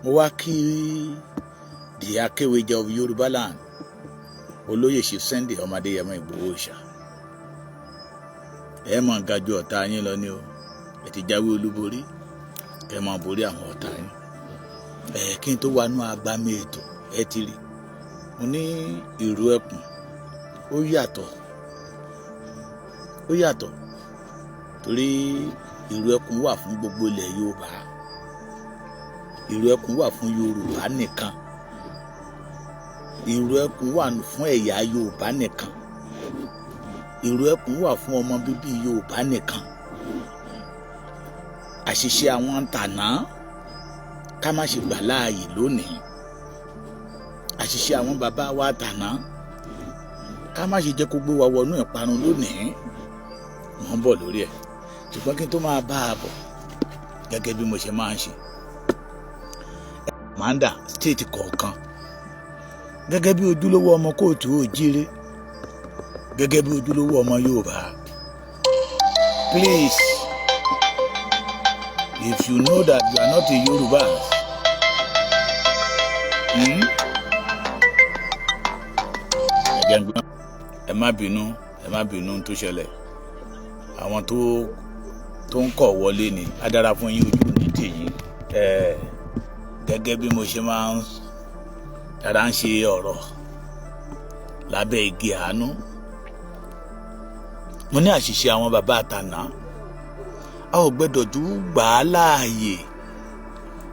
mo wá kí the Akéwéjẹ of Yoruba land olóyè Chief Sunday Ọmọdéyẹmọ Ìgbòho Òòṣà. Ẹ máa ga ju ọ̀tá yín lọ ní o, ẹ ti jáwé olúborí, kẹ́ máa borí àwọn ọ̀tá yín. Kí n tó wá nú agbámi ètò ẹ ti rí, mo ní ìró ẹkùn ó yàtọ̀ torí ìró ẹkùn wà fún gbogbo ilẹ̀ Yorùbá, ìró ẹkùn wà fún Yorùbá nìkan, ìró ẹkùn wà fún ẹ̀yà Yorùbá nìkan, ìró ẹkùn wà fún ọmọ bíbí Yorùbá nìkan. Àṣìṣe àwọn tàná ká má ṣe gbà láàyè lónìí, àṣìṣe àwọn bàbá wa tàná ká má ṣe jẹ́ kó gbé wa wọnú ìparun lónìí. Mo ń bọ̀ lórí ẹ̀, ṣùgbọ́n kí n tó máa bá a bọ̀ gẹ́gẹ́ bí mo ṣe máa ń ṣe manda state kọ̀ọ̀kan gẹ́gẹ́ bí ojúlówó ọmọ kóòtù òjíire, gẹ́gẹ́ bí ojúlówó ọmọ Yorùbá. Please, if you know that you are not a Yoruba, ẹ má bínú tó ṣẹlẹ̀. Àwọn tó ń kọ̀ wọlé ni á dára fún yín, ojú ní tèyí. Gẹ́gẹ́ bí mo ṣe máa ń dára ń ṣe ọ̀rọ̀ lábẹ́ igi àánú, mo ní àṣìṣe àwọn bàbá àtàná a ò gbẹ́dọ̀ jú gbà á láàyè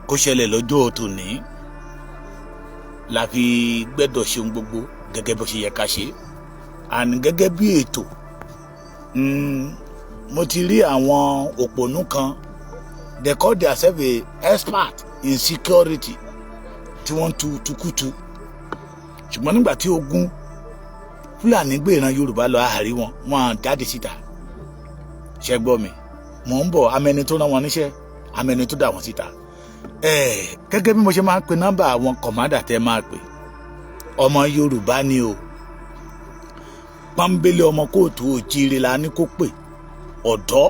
kó ṣẹlẹ̀ lọ́jọ́ tòní. La fi gbẹ́dọ̀ ṣe ohun gbogbo gẹ́gẹ́ bó ṣe yẹ ká ṣe. Àní gẹ́gẹ́ bí ètò, mo ti rí àwọn òpònú kan, they call themselves a expert in security, tí wọ́n tukutu. Ṣùgbọ́n nígbà tí ogun Fúlàní gbé ìran Yorùbá lọ àárí wọn jáde síta. Ṣé gbọ́ mi? Mò ń bọ̀, amẹni tó rán wọn níṣẹ́, amẹni tó dà wọ́n síta. Gẹ́gẹ́ bí mo ṣe máa ń pe nọ́mbà àwọn kọ̀mádà tẹ́ máa pè, ọmọ Yorùbá ni o, pọ́nbélé ọmọ kóòtù òjíire la ní kó pè. Ọ̀dọ́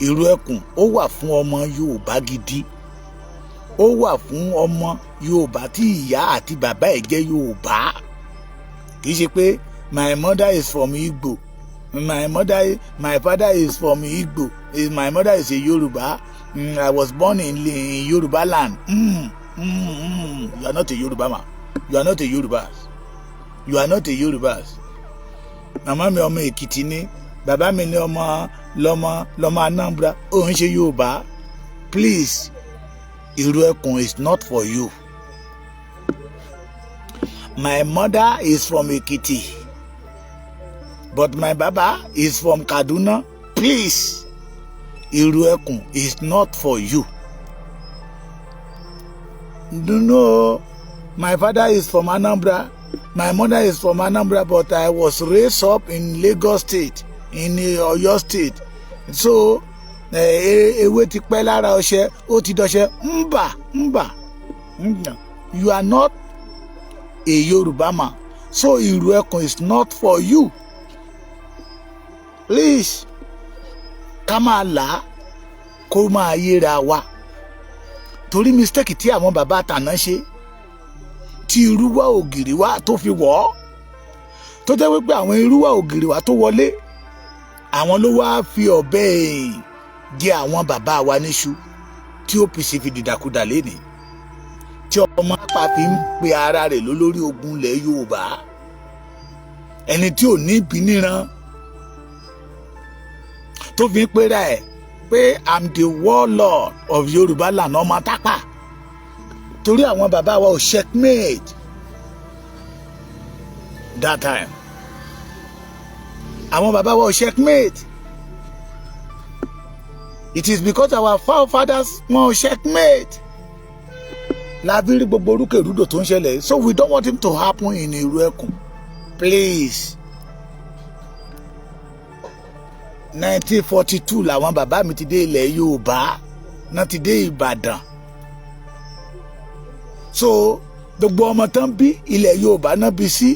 ìró ẹkùn ó wà fún ọmọ Yorùbá gidi, ó wà fún ọmọ Yorùbá tí ìyá àti bàbá ẹ̀ jẹ́ Yorùbá. Kì í ṣe pé my mother is from Igbo, my father is from Igbo, my mother is a Yoruba, I was born in Yoruba land. You are not a Yoruba man. You are not a Yorubas. You are not a Yorubas. Màmá mi ọmọ Èkìtì ni, bàbá mi ní lọ́mọ Anambra, ó ń ṣe Yorùbá. Please, ìró ẹkùn is not for you. My mother is from Ekiti, but my baba is from Kaduna. Please, ìró ẹkùn is not for you. No, my father is from Anambra, my mother is from Anambra, but I was raised up in Lagos State, in Oyo State. So, ewé ti pẹ́ lára ọṣẹ, ó ti dọṣẹ. Mbà. You are not a Yoruba man, so ìró ẹkùn is not for you. Please, ká máa là kó máa yéra wa. Torí mistake tí àwọn bàbá àtàná ṣe, tí irúwà ògìrì wa tó fi wọ̀ ọ́, tó jẹ́ wípé àwọn irúwà ògìrì wa tó wọlé, àwọn ló wá fi ọ̀bẹ jẹ àwọn bàbá wa níṣu tí OPC fi dìdàkudà lénìí, tí ọmọ apá fi ń pe ara rẹ̀ lólórí ogun ilẹ̀ Yorùbá, ẹni tí ò ní ìbí níran tó fi ń pera ẹ̀ pé I'm the warlord of Yoruba land, ọmọ tápà. Torí àwọn bàbá wa ò checkmate that time. Àwọn bàbá wa ò checkmate. It is because our forefathers wọn ò checkmate. Lábí rí gbogbo orúkèrúdò tó ń ṣẹlẹ̀. So we don't want him to happen in ìró ẹkùn. Please. 1942 làwọn bàbá mi ti dé ilẹ̀ Yorùbá, náà ti dé Ìbàdàn. So gbogbo ọmọ tán bí ilẹ̀ Yorùbá náà bí sí,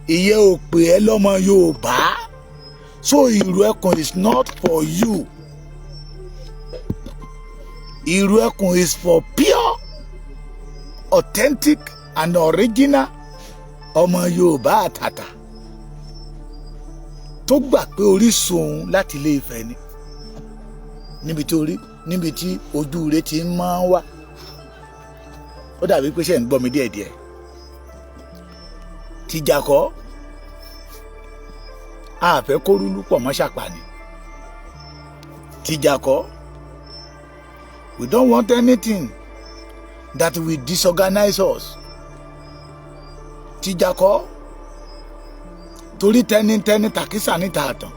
ìyẹn ò pè ẹ́ lọ́mọ Yorùbá. So ìró ẹkùn is not for you. Ìró ẹkùn is for pure authentic and original ọmọ Yorùbá àtàtà tó gbà pé orísun òun láti Ilé Ifẹ̀ ni níbi tí ojú rẹ̀ ti máa ń wá. Ó dàbí pé ṣe ń gbọ́ mi díẹ̀díẹ̀. Tìjà kọ́ a fẹ́ kó rúlú pọ̀ mọ́ Ṣàpàní. Tìjà kọ́ we don't want anything that will disorganize us. Tìjà kọ́ torí tẹ́nitẹ́ni tàkísà níta àtàn.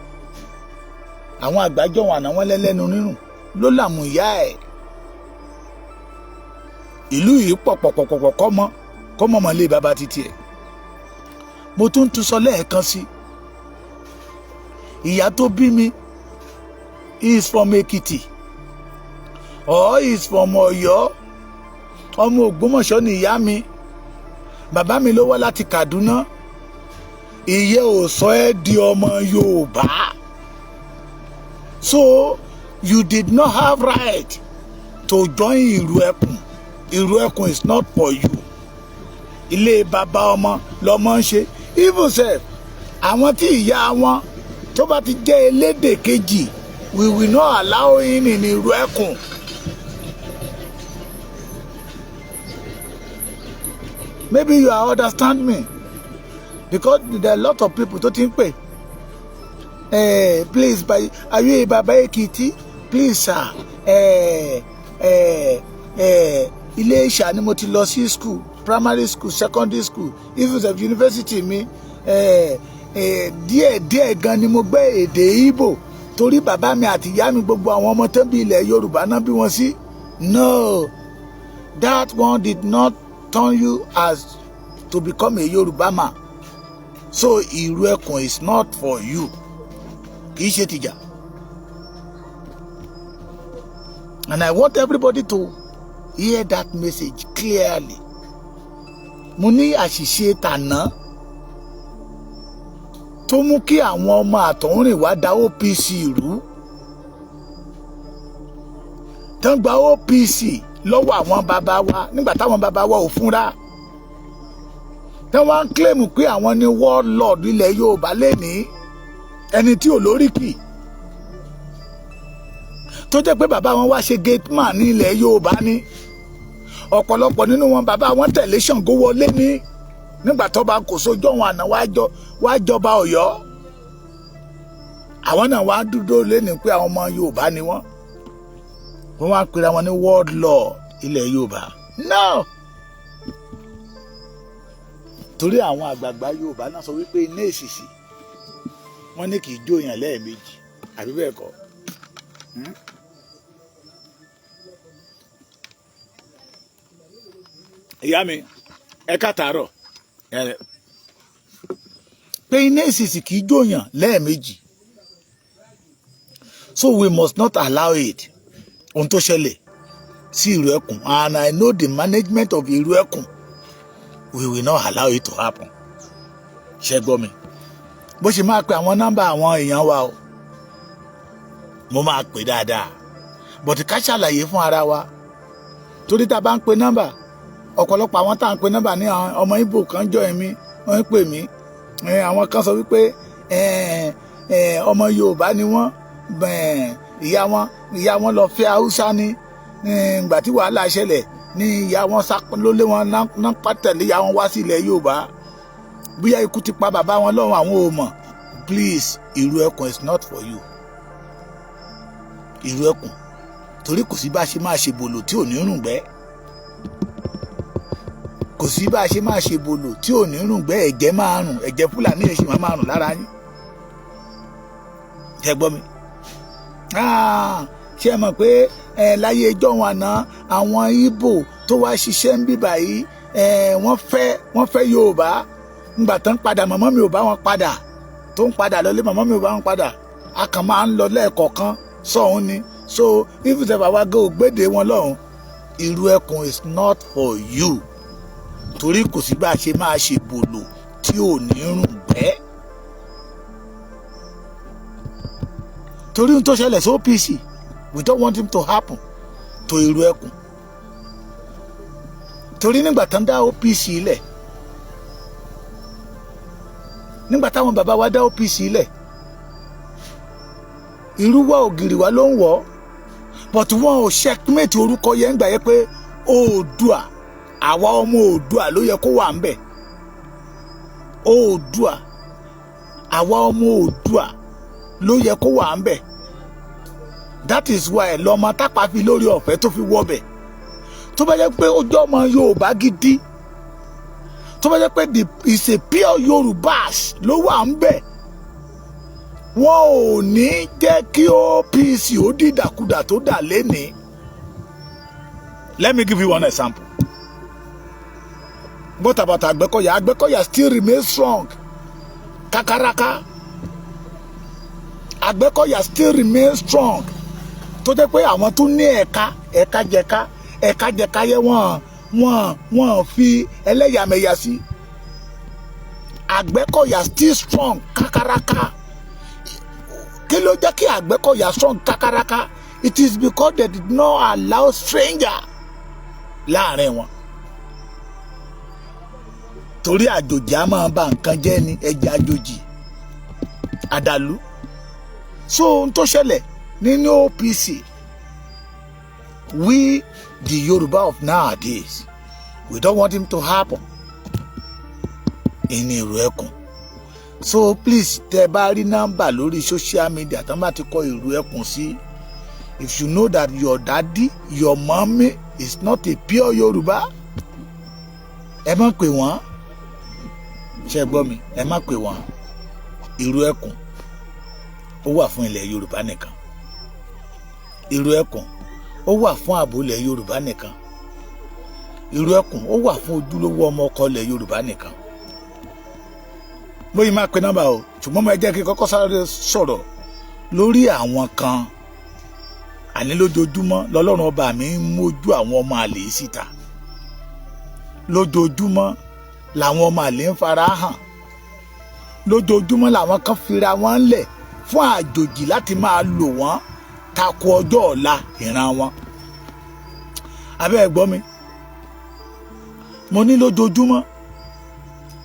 Àwọn àgbájọ wọn àná wọn lẹ́lẹ́nu rírùn ló làmú ìyá ẹ̀. Ìlú yìí pọ̀pọ̀pọ̀pọ̀ kọ́mọ mọ́ lé bàbá títí ẹ̀. Mo tún sọ lẹ́ẹ̀kan sí ìyá tó bí mi is from Ekiti or is from Ọ̀yọ́. Ọmọ Ògbómọ̀ṣọ́ ni ìyá mi, bàbá mi ló wá láti Kaduna. Ìyẹ́ ò sọ ẹ́ di ọmọ Yorùbá. So you did not have right to join ìlú ẹkùn. Ìlú ẹkùn is not for you. Ilé bàbá ọmọ lọmọ ń ṣe. Even sef àwọn tí ìyá wọn tó bá ti jẹ́ elédè kejì, we will not allow in ìlú ẹkùn. Maybe you understand me, because there are a lot of people tó ti ń pè. Please, are you a Baba Ekiti? Please, sir. Ilé Ìṣà ni mo ti lọ sí school, primary school, secondary school, even the university mi. Díẹ̀ gan ni mo gbé èdè Igbo torí bàbá mi àti ìyá mi gbogbo àwọn ọmọ tó bí ilẹ̀ Yorùbá náà bí wọn sí. No, that one did not turn you as to become a Yoruba man. So ìlú ẹkùn is not for you. Kì í ṣe tìjà. And I want everybody to hear that message clearly. Mo ní àṣìṣe tàná tó mú kí àwọn ọmọ àtọ̀húnrìn wá da OPC rú. Tán gba OPC lọ́wọ́ àwọn bàbá wa nígbà táwọn bàbá wa ò fúnra. Tán wá ń claim pé àwọn ni warlord ilẹ̀ Yorùbá lénìí, ẹni tí ò lóríkì. Tó jẹ́ pé bàbá wọn wá ṣe gateman ní ilẹ̀ Yorùbá ní. Ọ̀pọ̀lọpọ̀ nínú wọn bàbá wọn tẹ̀lé Ṣàngó wọlé ní nígbà tó bá kò sójú wọn àná wá jọba Ọ̀yọ́. Àwọn náà wá dúró lénìí pé àwọn ọmọ Yorùbá ni wọ́n. Wọ́n wá pera wọn ní world law ilẹ̀ Yorùbá. No! Torí àwọn àgbààgbà Yorùbá náà sọ wípé iná èṣìṣì wọ́n ní kì í jóyàn lẹ́ẹ̀mejì, àbí bẹ́ẹ̀ kọ́? Ìyá mi, ẹ káàtàárọ̀. Pé iná èṣìṣì kì í jóyàn lẹ́ẹ̀mejì. So we must not allow it. Ohun tó ṣẹlẹ̀ sí ìlú ẹkùn, and I know the management of ìlú ẹkùn, we will not allow it to happen. Ṣé gbọ́ mi? Bó ṣe máa pe àwọn nọ́mbà àwọn èèyàn wa o, mo máa pè dáadáa, but ká ṣàlàyé fún ara wa. Torí tá a bá ń pe nọ́mbà, ọ̀pọ̀lọpọ̀ àwọn tá à ń pe nọ́mbà ní ọmọ Ìgbò kan jọ èmi, wọ́n ń pè mí. Àwọn kan sọ wípé ọmọ Yorùbá ni wọ́n, ìyá wọn lọ fẹ́ Haúsá ní ìgbà tí wàhálà ṣẹlẹ̀ ní ìyá wọn lólé wọn náà pàtẹ́lẹ̀ ìyá wọn wá sí ilẹ̀ Yorùbá. Bóyá ikú ti pa bàbá wọn lọ́run àwọn ò mọ̀. Please, ìlú ẹkùn is not for you. Ìlú ẹkùn torí kò sí bá ṣe máa ṣe bòlò tí ò ní rùngbẹ́. Kò sí bá ṣe máa ṣe bòlò tí ò ní rùngbẹ́, ẹ̀jẹ̀ máa rùn, ẹ̀jẹ̀ Fúlàní èṣì máa rùn lára yín. Ṣé gbọ́ mi? Ṣé mọ̀ pé láyé ẹjọ́ wọn àná àwọn Ìgbò tó wá ṣiṣẹ́ ń bíbà yìí wọ́n fẹ́ Yorùbá. Ńgbà tó ń padà màmá mi ò bá wọn padà, tó ń padà lọlé màmá mi ò bá wọn padà. A kàn máa ń lọ lẹ́ẹ̀kọ̀ọ̀kan sọ̀hún ni. So if the baba go gbéde wọn lọ́hùn, ìlú ẹkùn is not for you. Torí kò sí bá ṣe máa ṣe bòlò tí ò ní rùngbẹ́. Torí ohun tó ṣẹlẹ̀ sí OPC, we don't want him to happen to ìlú ẹkùn. torí nígbà tán dá OPC lẹ̀, nígbà táwọn bàbá wa dá OPC lẹ̀, irú wa ògiri wa ló ń wọ̀, but wọn ò checkmate orúkọ yẹn gbà yẹ pé Oòduà, àwa ọmọ Oòduà ló yẹ kó wà ń bẹ̀. Oòduà, àwa ọmọ Oòduà ló yẹ kó wà ń bẹ̀. That is why lọ́mọ tápà fi lórí ọ̀fẹ́ tó fi wọ́bẹ̀. Tó bá jẹ́ pé ó jẹ́ ọmọ Yorùbá gidi, tó bá jẹ́ pé is a pure Yorùbá ló wà ń bẹ̀, wọn ò ní jẹ́ kí OPC ó dìdàkudà tó dà lénìí. Let me give you one example. What about Àgbẹ̀kọ̀yà? Àgbẹ̀kọ̀yà still remain strong. Kakaraka. Àgbẹ̀kọ̀yà still remain strong. Tó jẹ́ pé àwọn tó ní ẹ̀ka jẹ̀ka yẹ wọ́n fi ẹlẹ́yàmẹ̀yà sí. Àgbẹ̀kọ̀yà still strong. Kakaraka. Kí ló jẹ́ kí Àgbẹ̀kọ̀yà strong kakaraka? It is because they did not allow stranger láàrin wọn. Torí àjòjì á máa bà nǹkan jẹ́ ní ẹja àjòjì àdàlú. So ohun tó ṣẹlẹ̀ nínú OPC, we the Yoruba of nowadays, we don't want him to happen in Ìrù Ẹkùn. So please, tẹ́ bá rí nọ́mbà lórí social media tán bá ti kọ Ìrù Ẹkùn sí, if you know that your daddy, your mommy is not a pure Yoruba, ẹ má pè wọ́n. Ṣé gbọ́ mi? Ẹ má pè wọ́n. Ìrù Ẹkùn ó wà fún ilẹ̀ Yorùbá nìkan. Ìrù Ẹkùn ó wà fún ààbò ilẹ̀ Yorùbá nìkan. Ìrù Ẹkùn ó wà fún ojúlówó ọmọ ọkọ ilẹ̀ Yorùbá nìkan. Mo yìí máa pe nọ́mbà o, ṣùgbọ́n mo jẹ́ kí kọ́kọ́ sáré sọ̀rọ̀ lórí àwọn kan. Àní lójoojúmọ́ lọ́lọ́run ọba mi ń mójú àwọn ọmọ àlè síta. Lójoojúmọ́ làwọn ọmọ àlè ń fara hàn. Lójoojúmọ́ làwọn kan fira wọn lẹ̀ fún àjòjì láti máa lò wọ́n tako ọjọ́ ọ̀la ìran wọn. Abẹ́ ẹ gbọ́ mi? Mo ní lójoojúmọ́,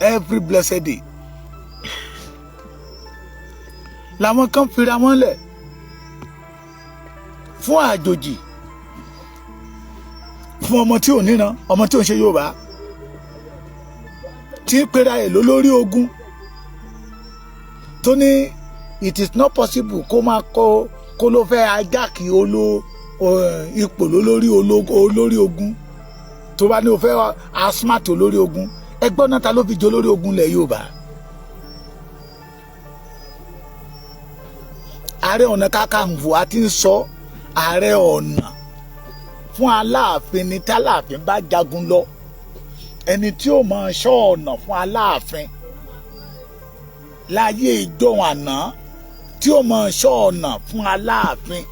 every blessed day, làwọn kan fira wọn lẹ̀ fún àjòjì, fún ọmọ tí ò níran, ọmọ tí ò ń ṣe Yorùbá, tí ń pera ẹ̀ lórí ogun, tó ní it is not possible kó máa kó ló fẹ́ ajáàkì ipò olórí ogun, tó bá ní o fẹ́ asmat olórí ogun. Ẹgbọ́n náà ta ló fi jẹ olórí ogun lẹ̀ Yorùbá? Ààrẹ Ọ̀nà Kakanfò àti ń sọ Ààrẹ Ọ̀nà fún Aláàfin ni tálàfin bá jagun lọ, ẹni tí ó máa ṣọ́ ọ̀nà fún Aláàfin láyé ìjọ̀hún àná, tí ó máa ṣọ́ ọ̀nà fún Aláàfin,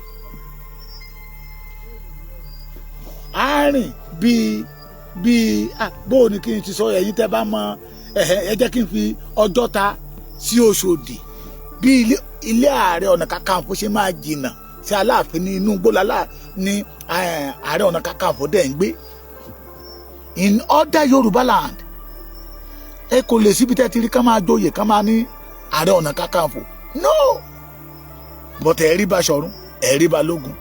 àárín bíi bóò ni kí n ti sọ, ẹ̀yin tẹ́ bá mọ̀, ẹ jẹ́ kí n fi Ọjọ́ta sí Òṣòdì, bí ilé Ààrẹ Ọ̀nà Kakanfò ṣe máa jìnnà sí Aláàfin ní inú gbólálà ní Ààrẹ Ọ̀nà Kakanfò dẹ̀ ń gbé. In other Yorùbá land, ẹ kò lè síbi tẹ́ ti rí ká máa joyè ká máa ní Ààrẹ Ọ̀nà Kakanfò, no, but ẹ rí Báṣọ̀run, ẹ rí Balógun.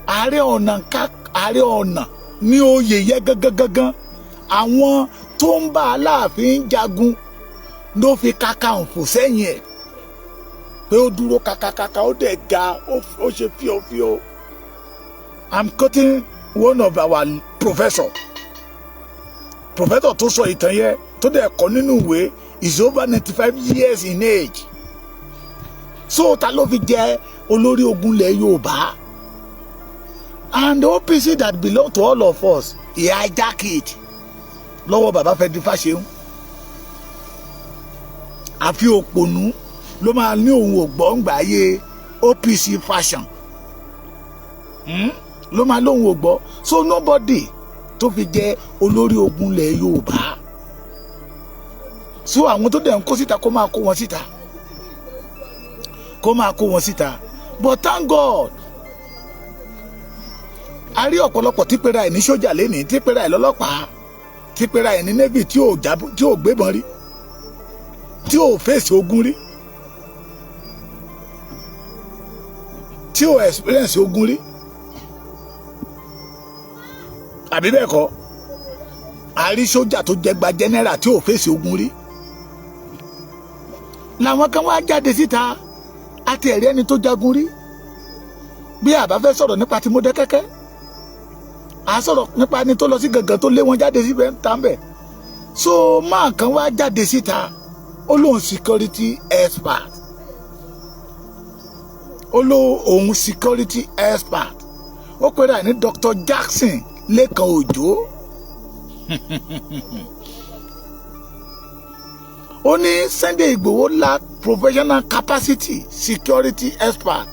Ààrẹ Ọ̀nà ní oyè yẹ gangan, àwọn tó ń bá Aláàfin jagun ló fi Kakanfò sẹ́yìn ẹ̀, pé ó dúró kakakaka, ó dẹ̀ ga, ó ṣe fíofío. I'm quoting one of our professor tó sọ ìtàn yẹn, tó dẹ̀ kọ́ nínú ìwé, is over 95 years in age. So ta ló fi jẹ olórí ogun lẹ̀ Yorùbá? And the OPC that belong to all of us, he hijack it lọ́wọ́ bàbá Fẹ́mi Fáṣẹ̀hún. Àfi òpònú ló máa ní òun ògbọ́ngbà ayé OPC fashion. Ló máa lóun ògbọ́. So nobody tó fi jẹ olórí ogun lẹ̀ Yorùbá. So àwọn tó dẹ̀ ń kó síta kó máa kó wọn síta. But thank God, a rí ọ̀pọ̀lọpọ̀ tí pera ẹ̀ ní sójà lénìí, tí pera ẹ̀ lọ́lọ́pàá, tí pera ẹ̀ ní navy, tí ò gbébọn rí, tí ò fèsì ogun rí, tí ò experience ogun rí. Àbí bẹ́ẹ̀ kọ́, a rí sójà tó jẹ́ gba general tí ò fèsì ogun rí. Làwọn kan wá jáde síta, àti ẹ̀rí ẹni tó jagun rí. Bí a bá fẹ́ sọ̀rọ̀ nípa Mọ́dákẹ́kẹ́, a sọ̀rọ̀ nípa ẹni tó lọ sí gàngàn tó lé wọn jáde síbẹ̀ tàǹbẹ̀. So máa kan wá jáde síta, ó lóun security expert, ó lóun security expert, ó pera ní Dr. Jackson Lẹ́kan Òjó. Ó ní Sunday Igboho lack professional capacity, security expert.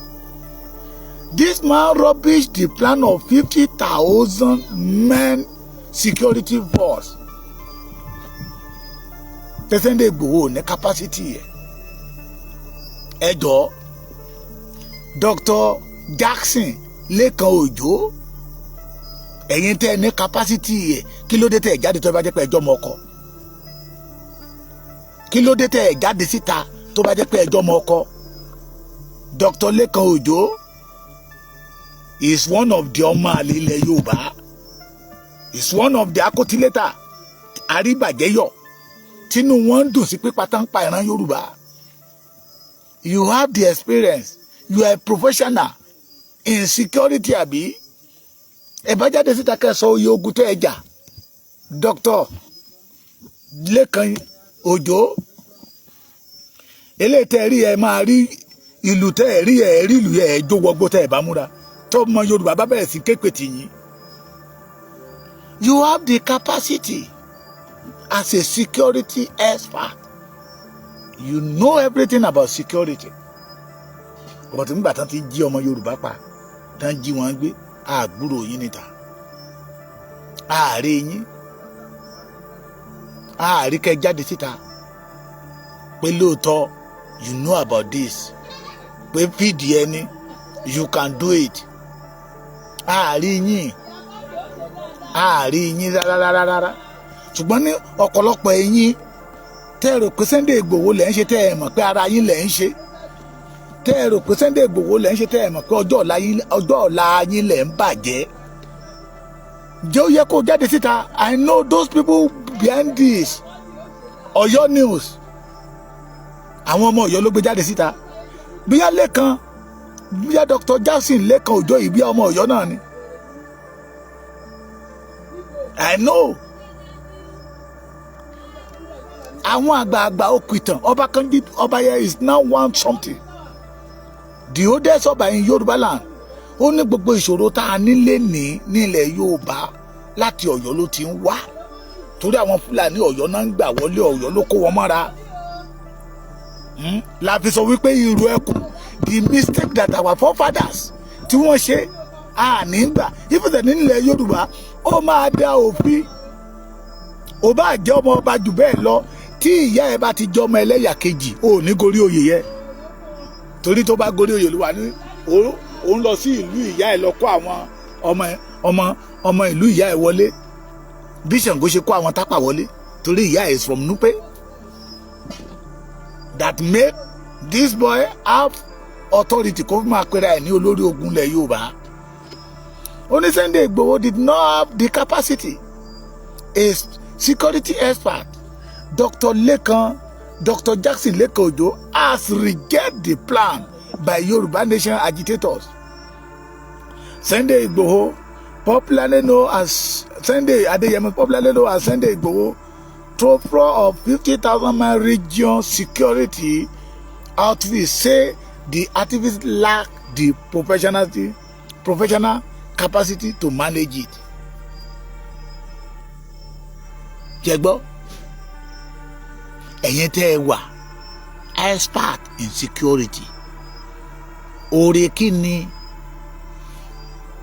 This man rubbish the plan of 50,000 men security force. Sunday Igboho ní capacity yẹ. Ẹ jọ̀ọ́, Dr. Jackson Lẹ́kan Òjó, ẹ̀yin tẹ́ ní capacity yẹ, kí ló dé tẹ́ ẹ̀ jáde tó bá jẹ́ pé ẹjọ́ mọ ọkọ? Kí ló dé tẹ́ ẹ̀ jáde síta tó bá jẹ́ pé ẹjọ́ mọ ọkọ? Dr. Lẹ́kan Òjó is one of the ọmọ àlè ilẹ̀ Yorùbá, is one of the akotilẹ́tà àríbàjẹ́yọ̀ tínú wọn ń dùn sí pípa tán pa ìran Yorùbá. You have the experience, you are a professional in security àbí? Ẹ bá jáde síta kẹ́ sọ oyè ogun tó ẹ jà. Dr. Lẹ́kan Òjó, eléyìí tẹ́ rí ẹ máa rí ìlú tẹ́ ẹ rí ìlú ẹ jó wọgbó tẹ́ ẹ bá múra tó mọ Yorùbá bá bẹ̀rẹ̀ sí képe tì yín. You have the capacity as a security expert. You know everything about security. But nígbà tán ti jí ọmọ Yorùbá pa, tán jí wọn gbé, àgbúrò yín níta, ààrẹ yín, ààrí kẹ́ jáde síta pé lóòótọ́ you know about this, pé fìdí ẹni you can do it. Ààrí yín rárá. Ṣùgbọ́n ní ọ̀pọ̀lọpọ̀ ẹ̀yin tẹ́ ẹ rò pé Sunday Igboho lẹ́ ń ṣe, tẹ́ ẹ mọ̀ pé ara yín lẹ́ ń ṣe, tẹ́ ẹ rò pé Sunday Igboho lẹ́ ń ṣe, tẹ́ ẹ mọ̀ pé ọjọ́ ọ̀la yín lẹ́ ń bàjẹ́. Jẹ́ ó yẹ kó jáde síta. I know those people behind this. Ọ̀yọ́ news, àwọn ọmọ Ọ̀yọ́ ló gbé jáde síta. Bíyá Lẹ́kan, bíyá Dr. Jackson Lẹ́kan Òjó yìí, bí ọmọ Ọ̀yọ́ náà ni. I know. Àwọn àgbààgbà òkìtàn ọba yẹn is now one something. The oldest ọba in Yorùbá land. Ó ní gbogbo ìṣòro tá a nílé ní ilẹ̀ Yorùbá láti Ọ̀yọ́ ló ti ń wá. Torí àwọn Fúlàní Ọ̀yọ́ náà ń gbà wọlé, Ọ̀yọ́ ló kó wọn mọ́ra. La fi sọ wípé irú ẹkùn, the mistake that our forefathers tí wọ́n ṣe nígbà ìfẹsẹ̀ nílẹ̀ Yorùbá, ó máa dá òfin. Ó bá jẹ́ ọmọ ọba jù bẹ́ẹ̀ lọ, tí ìyá ẹ bá ti jẹ́ ọmọ ẹlẹ́yà kejì, ó ní gorí oyè yẹ. Torí tó bá gorí oyè ló wà ní òun lọ sí ìlú ìyá ẹ lọ kó àwọn ọmọ ìlú ìyá ẹ wọlé. Bí Ṣàngó ṣe kó àwọn Tápà wọlé, torí ìyá ẹ is from Nupe. That make this boy have authority kó máa pera ẹ̀ ní olórí ogun ilẹ̀ Yorùbá. Only Sunday Igboho did not have the capacity. A security expert, Dr. Jackson Lẹ́kan Òjó, has rejected the plan by Yoruba nation agitators. Sunday Igboho, popularly known as Sunday Igboho, thrower of 50,000-man region security outfit, say the activists lack the professional capacity to manage it. Jẹ́gbọ́, ẹ̀yin tẹ́ ẹ wà expert in security, oore kí ni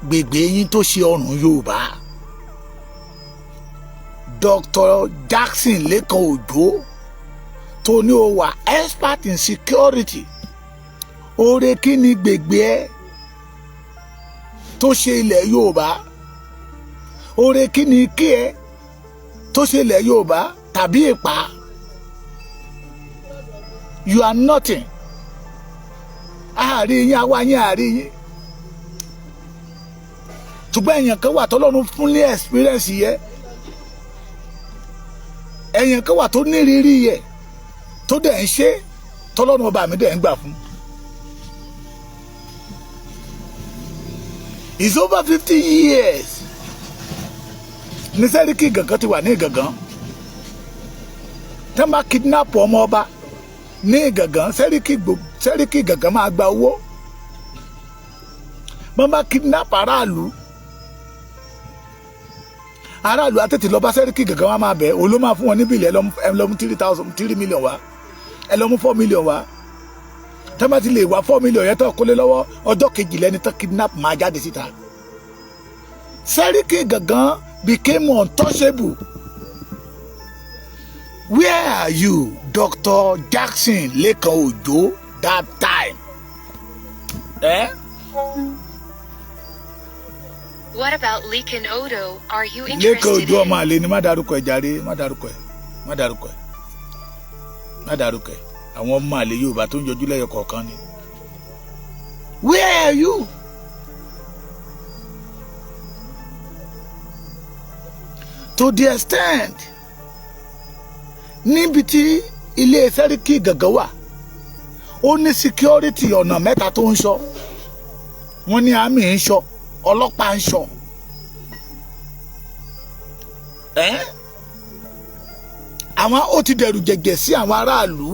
gbègbè yín tó ṣe ọrùn Yorùbá? Dr. Jackson Lẹ́kan Òjó tó ní ó wà expert in security, oore kí ni gbègbè ẹ tó ṣe ilẹ̀ Yorùbá? oore kí ni kí ẹ tó ṣe ilẹ̀ Yorùbá tàbí ìpá? You are nothing. Àárín yín àwa yín àárín yín. Ṣùgbọ́n èèyàn kan wà tọ́lọ́run fún ní experience yẹ. Èèyàn kan wà tó ní rírí yẹ tó dẹ̀ ń ṣe tọ́lọ́run ọba mi dẹ̀ ń gbà fún. It's over 50 years. Ní Sẹ́ríkì Ìgàngán ti wà ní Ìgàngán. Tẹ́ bá kidnap ọmọ ọba ní Ìgàngán, Sẹ́ríkì Ìgàngán máa gba owó. Wọ́n bá kidnap aráàlú àtètè lọ bá Sẹ́ríkì Ìgàngán wá máa bẹ̀ òun ló máa fún wọn níbi ilẹ̀ ẹ lọ mú 3 million wá, ẹ lọ mú 4 million wá. Tẹ́ bá ti lè wá 4 million yẹn tó kólé lọ́wọ́, ọjọ́ kejì lẹ́ni tó kidnap máa jáde síta. Sẹ́ríkì Ìgàngán became untouchable. Where are you, Dr. Jackson Lekan Ojo, that time? What about Lekan Odo? Are you Lekan interested Ojo in? ọmọ àlè ni má dárúkọ ẹ̀ jàre, má dárúkọ ẹ̀. Àwọn ọmọ àlè Yorùbá tó ń yọjú lẹ́yọ kọ̀ọ̀kan ni. Where are you? To the extent níbi tí ilé Sẹ́ríkì Ìgàngán wà, ó ní security ọ̀nà mẹ́ta tó ń ṣọ́. Wọ́n ní àmì ń ṣọ́, ọlọ́pàá ń ṣọ́. Àwọn ó ti dẹ̀rù jẹ̀gẹ̀ sí àwọn aráàlú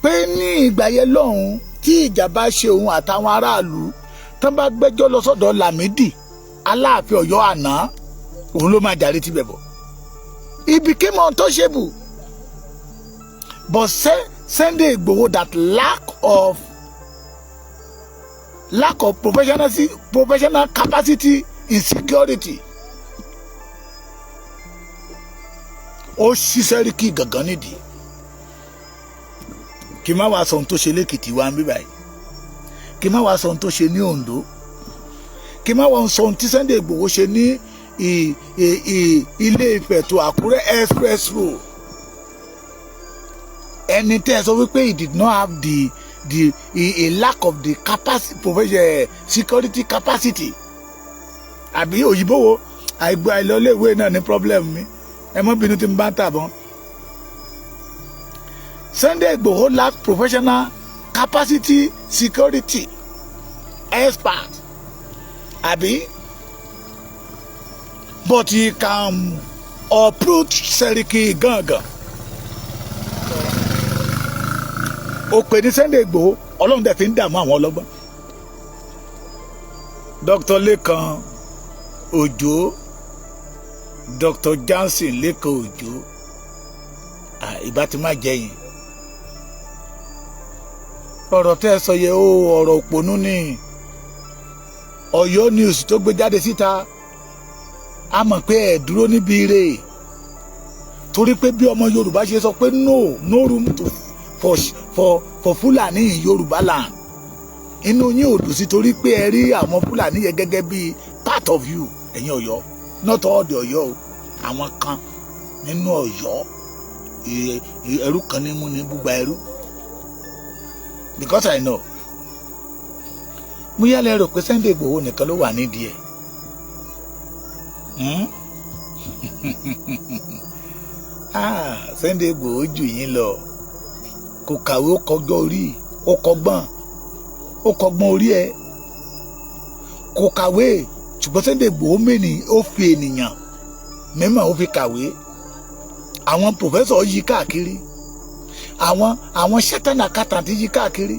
pé ní ìgbà yẹn lọ́hùn tí ìjà bá ṣe òun àtàwọn aráàlú tán bá gbẹ́jọ́ lọ sọ́dọ̀ Lámídì Aláàfin Ọ̀yọ́ àná, òun ló máa jàre tibẹ̀ bọ̀. He became untouchable. But Sunday Igboho, that lack of professional capacity in security, ó ṣí Sẹ́ríkì Ìgàngán nídìí. Kí má wàá sọ ohun tó ṣe lẹ́kìtì wa ń bí báyìí, kí má wàá sọ ohun tó ṣe ní Oǹdó, kí má wàá sọ ohun tí Sunday Igboho ṣe ní Ilé Ifẹ̀ tó Àkúrẹ́ express road. Ẹni tẹ́ ẹ sọ wípé he did not have a lack of the capacity, security capacity. Àbí òyìnbó wo àìlọ́léèwé náà ní problem mi, ẹ mọ́ bínú tí n bá ń tàbọn. Sunday Igboho lack professional capacity, security expert. Àbí? But he can uproot Sẹ́ríkì Ìgàngán. Ó pè ní Sunday Igboho, Ọlọ́run dẹ̀ fi ń dààmú àwọn ọlọ́gbọ́n. Dr. Lekan Ojo, Dr. Johnson Lekan Ojo, ìbá ti má jẹyìn. Ọ̀rọ̀ tẹ́ ẹ sọ yẹ ó ọ̀rọ̀ òpònú ni. Ọ̀yọ́ news tó gbé jáde síta, a mọ̀ pé ẹ̀ dúró níbi ire. Torí pé bí ọmọ Yorùbá ṣe sọ pé no room for Fúlàní in Yorùbá land. Inú yín ò dùn sí torí pé ẹ rí àwọn Fúlàní yẹn gẹ́gẹ́ bí part of you, ẹ̀yin Ọ̀yọ́. Not all the Ọ̀yọ́ o. Àwọn kan nínú Ọ̀yọ́, ẹrú kan ní mú ní búgba ẹrú. Because I know. Mo yá lẹ rò pé Sunday Igboho nìkan ló wà nídìí ẹ̀. Sunday Igboho jù yín lọ. Kò kàwé, ó kọgbọ́n orí, ó kọgbọ́n orí ẹ̀. Kò kàwé, ṣùgbọ́n Sunday Igboho mẹ́ni ó fi ènìyàn mímọ́ ó fi kàwé. Àwọn pòfẹ́sọ̀ yí káàkiri, àwọn Satan accountant yí káàkiri,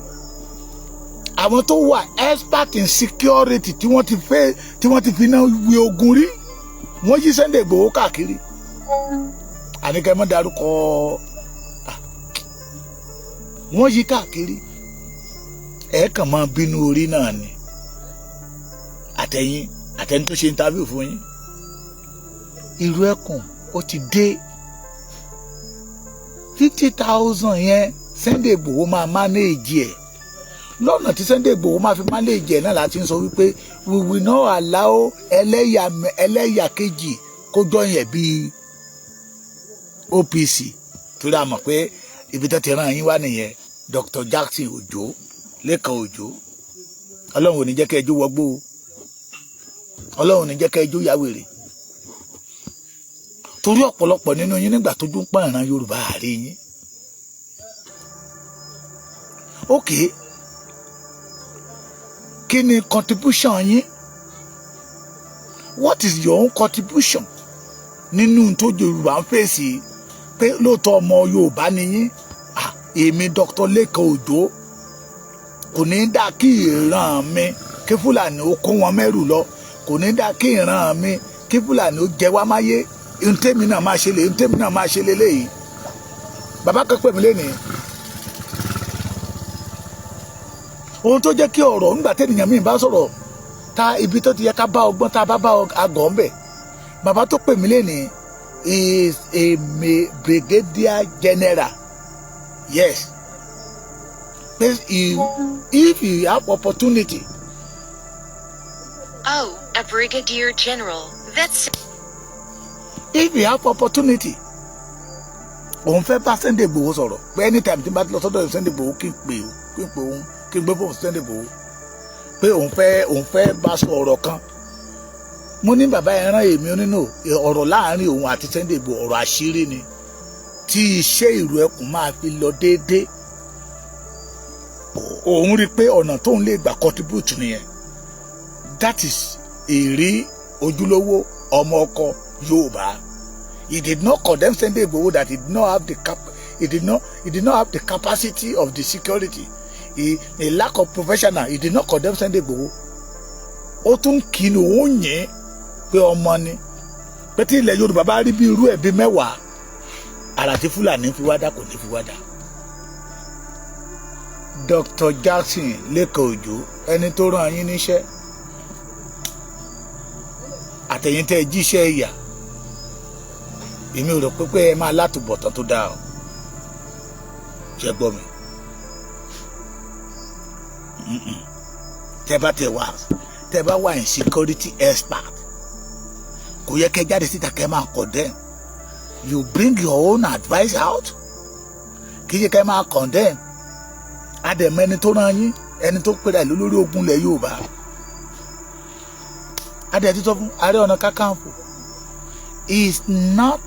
àwọn tó wà expert in security tí wọ́n ti fi náà wí ogun rí, wọ́n yí Sunday Igboho káàkiri. Àníkẹ́ mọ́ dárúkọ, wọ́n yí káàkiri. Ẹ kàn máa bínú orí náà ni. Àtẹ̀yìn tó ṣe interview fún yín. Irú ẹkùn ó ti dé. 50,000 yẹn Sunday Igboho máa manage ẹ̀. Lọ́nà tí Sunday Igboho máa fi manage ẹ̀ náà láti ń sọ wípé we will not allow ẹlẹ́yà kejì kó join yẹn bí OPC torí a mọ̀ pé ibi tó ti rán yín wá nìyẹn Dr. Jackson Òjó Lékan Òjó ọlọ́run ò ní jẹ́ kẹ́ ẹjọ́ wọgbó o ọlọ́run ò ní jẹ́ kẹ́ ẹjọ́ yàwèrè torí ọ̀pọ̀lọpọ̀ nínú yín nígbà tójú ń pọ́n ìran Yorùbá àárẹ̀ yín okay kí ni contribution yín what is your own contribution nínú tó Yorùbá ń fèsì pé lóòótọ́ ọmọ Yorùbá ni yín èmi Dr. Lékan Òjó kò ní dá kí ìran mi kí Fúlàní ó kó wọn mẹ́rù lọ kò ní dá kí ìran mi kí Fúlàní ó jẹ wá máyé ntẹ́mi náà máa ṣe lè ntẹ́mi náà máa ṣe léléyìí bàbá kan pè mí lénìí ohun tó jẹ́ kí ọ̀rọ̀ nígbà tẹ́nìyàn mi bá sọ̀rọ̀ ta ibi tó ti yẹ ká bá ọgbọ́n tá a bá àgọ́ ń bẹ̀ bàbá tó pè mí lénìí is a brigadier general yes if you have opportunity. Oh, a brigadier general. That's. If you have opportunity. Òun fẹ́ bá Sunday Igboho sọ̀rọ̀ pé anytime tí n bá lọ sọ́dọ̀ Sunday Igboho kí n pè òun kí n gbé fóònù Sunday Igboho pé òun fẹ́ bá sọ ọ̀rọ̀ kan. Mo ní bàbá yẹn rán èmi onínú ọ̀rọ̀ láàrin òun àti Sunday Igboho ọ̀rọ̀ àṣírí ni tí iṣẹ́ ìlú ẹkùn máa fi lọ déédéé. Òun rí i pé ọ̀nà tóun lè gbà contribute nìyẹn. That is èrè ojúlówó ọmọ ọkọ Yorùbá. He did not condemn Sunday Igboho that he did not have the capacity of the security. A lack of professional. He did not condemn Sunday Igboho. Ó tún kí ni òun yẹn pé ọmọ ni. Pé tí ilẹ̀ Yorùbá bá rí bí irú ẹ̀ bí mẹ́wàá àrà tí Fúlàní fi wá dá kò ní fi wá dá. Dr. Jackson Lékan Òjó ẹni tó rán yín níṣẹ́ àtẹ̀yìn tẹ́ jíṣẹ́ ìyà èmi ò rò pé ẹ máa látúbọ̀tán tó dáa o ṣe gbọ́ mi tẹ́ bá wà in security expert kò yẹ kẹ́ jáde síta kẹ́ máa condemn you bring your own advice out kì í ṣe kẹ́ máa condemn àdèmọ ẹni tó rán yín ẹni tó pèrè ìlú lórí ogun ilẹ̀ Yorùbá àdè títọ́ fún Ààrẹ Ọ̀nà Kakanfò is not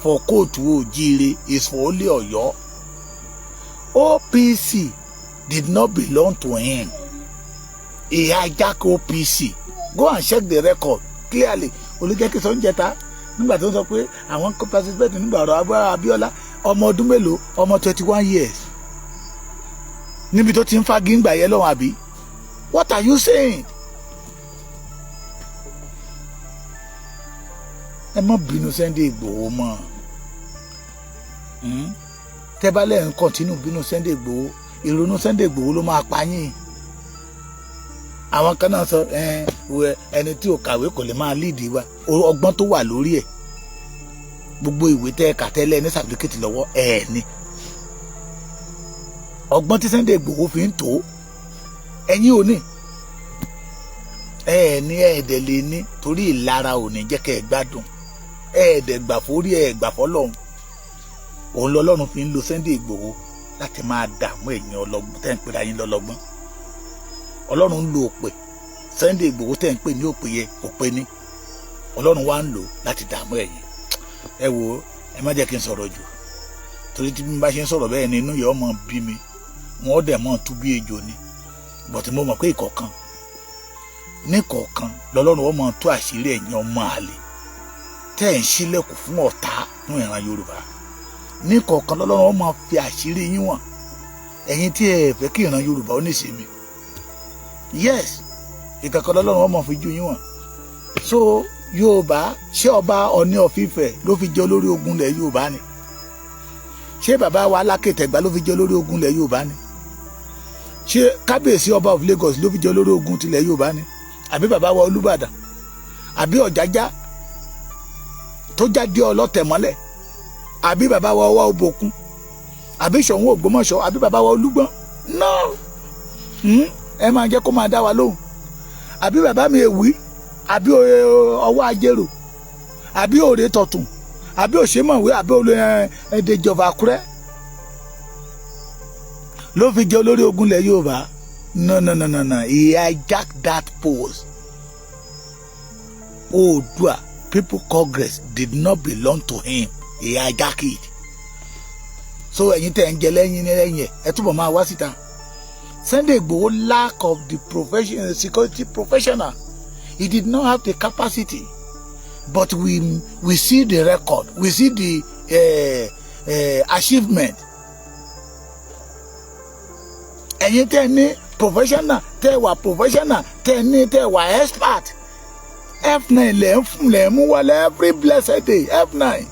for kóòtù òjíire is for only Ọ̀yọ́. OPC did not belong to him. He hijacked OPC. Go and check the record clearly. Olùjẹ́kí sọ ń jẹta nígbà tó ń sọ pé àwọn participate nígbà ọ̀rọ̀ agbára Abíọ́lá ọmọ ọdún mélòó ọmọ 21 years. Níbi tó ti ń fagi ń gbà yẹ lọ́wọ́ àbí. What are you saying? Ẹ má bínú Sunday Igboho mọ́. Tẹ́ bá lẹ́ ń continue bínú Sunday Igboho ìrònú Sunday Igboho ló máa pa yín. Àwọn kan náà sọ ẹni tí ò kàwé kò lè máa lead wa ọgbọ́n tó wà lórí ẹ̀ gbogbo ìwé tẹ́ kà tẹ́lẹ̀ ní certificate lọ́wọ́ ni ọgbọ́n tí Sunday Igboho fi ń tó ẹ̀yin ò ní ní ẹ̀ẹ́dẹ̀ lè ní torí ìlara ò ní jẹ́ kẹ́ ẹ gbádùn ẹ̀ẹ́dẹ̀ gbà forí gbà fọlọ́run òun lọ́lọ́run fi ń lo Sunday Igboho láti máa dààmú ẹ̀yin ọlọ́gbọ́n tẹ́ ń pè ayín lọ́lọ́gbọ́n ọlọ́run ń lo òpè Sunday Igboho tẹ́ ń pè ní òpè yẹ òpè ní ọlọ́run wá ń lò láti dààmú ẹ̀yin ẹ wo ẹ má jẹ́ kí n sọ̀rọ̀ jù torí tí mi bá ṣe ń sọ̀rọ̀ bẹ́ẹ̀ ni inú yẹ ọmọ bí mi wọn dẹ̀ mọ́ tú bí ejò ni bọ̀tí mo mọ̀ pé ìkọ̀ọ̀kan ní kọ̀ọ̀kan lọ́lọ́run ọmọ tó àṣírí ẹ̀yin ọmọ àlè tẹ́ ẹ̀ ń ṣílẹ̀kùn fún ọ̀tá fún ìran Yorùbá ní kọ̀ọ̀kan lọ́lọ́run ọmọ fi àṣírí yín wọ̀n ẹ̀yin tí ẹ fẹ́ kí ìran Yorùbá ó níṣẹ́mi yes ìkọ̀ọ̀kan lọ́lọ́run ọmọ fi ju yín wọ̀n so Yorùbá ṣé ọba Ọọ̀ni of Ifẹ̀ ló fi jẹ olórí ogun ilẹ̀ Yorùbá ni ṣé bàbá wa Aláké Tẹ̀gbá ló fi jẹ olórí ogun ilẹ̀ Yorùbá ni ṣé kábíyèsí ọba of Lagos ló fi jẹ olórí ogun tilẹ̀ Yorùbá ni àbí bàbá wa Olúbàdàn àbí Ọ̀jájá tó jáde ọlọ́tẹ̀ mọ́lẹ̀ àbí bàbá wa Ọwá Òbòkun àbí Ṣọ̀ún Ògbómọ̀ṣọ́ àbí bàbá wa Olúgbọ́n no ẹ máa jẹ́ kó máa dá wa lóhùn àbí bàbá mi èwí àbí ọwọ́ ajérò àbí òde tọ̀tún àbí òṣèmọ̀wé àbí Ẹ̀dẹ̀jọba Àkúrẹ́ ló fi jẹ́ olórí ogun ilẹ̀ Yorùbá. No. He hijacked that post. Oòduà People Congress did not belong to him. He hijacked it. So ẹ̀yin tẹ́ ń jẹ lẹ́yìn ẹ túbọ̀ máa wá síta. Sunday Igboho lack of the security professional. He did not have the capacity. But we see the record. We see the achievement. Ẹ̀yin tẹ́ ní professional, tẹ́ wà professional, tẹ́ wà expert. F9 lẹ́ mú wọlé every blessed day. F9.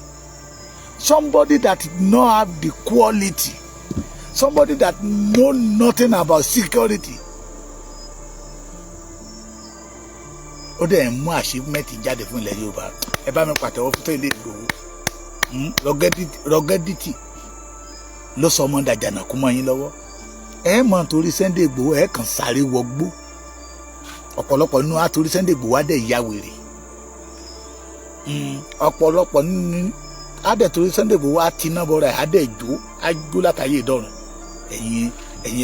Somebody that did not have the quality. Somebody that know nothing about security. Ó dẹ̀ mú achievement jáde fún ilẹ̀ Yorùbá. Ẹ bá mi pàtẹ́wọ́ fún Sunday Igboho. Rọgẹ́dìtì ló sọ ọmọ dàjànà kú mọ́ yín lọ́wọ́. Ẹ mọ̀ torí Sunday Igboho ẹ kàn sáré wọgbó. Ọ̀pọ̀lọpọ̀ nínú àtòrí Sunday Igboho á dẹ̀ ya wèrè. Ọ̀pọ̀lọpọ̀ nínú adẹ̀ torí Sunday Igboho á tiná bọ́ra ẹ̀ á dẹ̀ jó látàyè ìdọ́rùn. Ẹ̀yin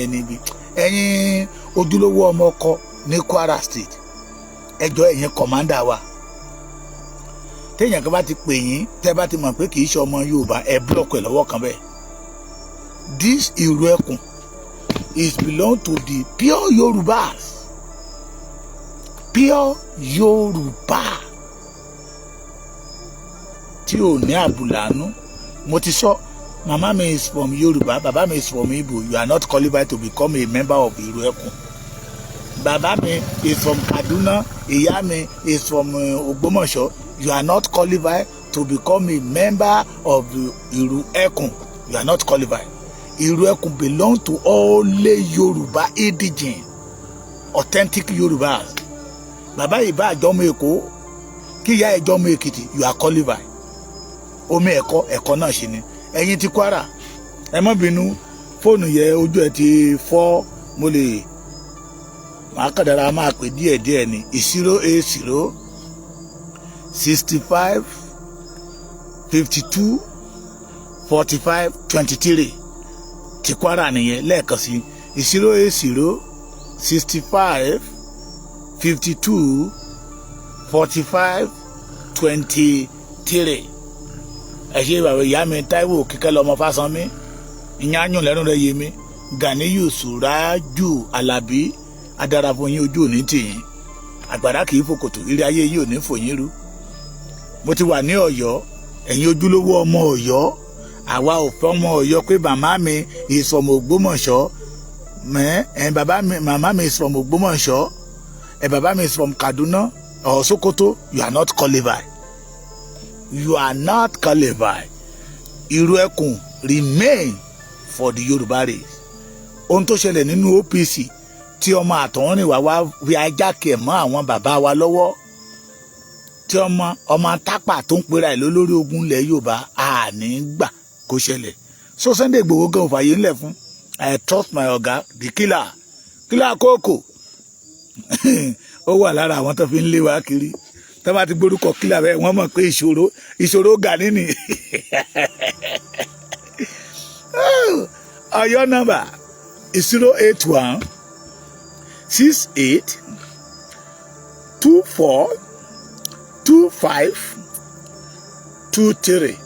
ẹni bí ẹ̀yin ojúlówó ọmọ ọkọ ní Kwara State. Ẹjọ́ ẹ̀yin kọ̀mándà wa. Téèyàn kan bá ti pè yín tẹ́ bá ti mọ̀ pé kì í ṣe ọmọ Yorùbá ẹ búlọ̀kù ẹ̀ lọ́wọ́ kan bẹ́ẹ̀. This ìrù ẹkùn is belong to the pure Yorubas. Pure Yoruba. Tí ò ní àbùlánú. Mo ti sọ, mama mi is from Yoruba, baba mi is from Igbo. You are not qualified to become a member of Iru Ekun. Baba mi is from Kaduna, ìyá mi is from Ogbomoso. You are not qualified to become a member of Iru Ekun. You are not qualified. Iru Ekun belong to only Yoruba indigene, authentic Yorubas. Baba ìbá àjọmọ Èkó, kí ìyá ẹjọmọ Èkìtì, you are qualified. Omi ẹ̀kọ́ náà ṣe ni. Ẹ̀yin ti Kwara, ẹ má bínú, fóònù yẹ ojú ẹ ti fọ́, mo lè máa kàdára máa pè díẹ̀díẹ̀ ni 080 65 52 45 23 ti Kwara nìyẹn lẹ́ẹ̀kan sí 080 65 52 45 23. Ẹ ṣe bàbá ìyá mi Táíwò Kíkẹ́ lọ́mọ Fásánmi, ìyáàyùn lẹ́nu rẹ̀ yé mi, Gani Suraju Alabi, adara fún yín ojú òní tìyín, àgbàrá kì í fòkòtò, ilé ayé yìí ò ní fòyín rú. Mo ti wà ní Ọ̀yọ́, ẹ̀yin ojúlówó ọmọ Ọ̀yọ́, àwa ò fẹ́ ọmọ Ọ̀yọ́ pé màmá mi is from Ògbómọ̀ṣọ́, màmá mi is from Ògbómọ̀ṣọ́, bàbá mi is from Kaduna or Sokoto. You are not qualified. You are not qualified. Iru Ekun remain for the Yoruba race. Ohun tó ṣẹlẹ̀ nínú OPC tí ọmọ àtọ̀húnrìn wá fi ajáke mọ́ àwọn bàbá wa lọ́wọ́, tí ọmọ tápà tó ń pera ẹ̀ lólórí ogun ilẹ̀ Yorùbá àní gbà kó ṣẹlẹ̀. So Sunday Igboho gan fàyè ńlẹ̀ fún. I trust my ọ̀gá, the killer kókò. Ó wà lára àwọn tó fi ń lé wa kiri. Tó bá ti gbórúkọ killer bẹ́ẹ̀ wọ́n mọ̀ pé ìṣòro Gani ni. Ọ̀yọ́ number is 081 68 24 25 23.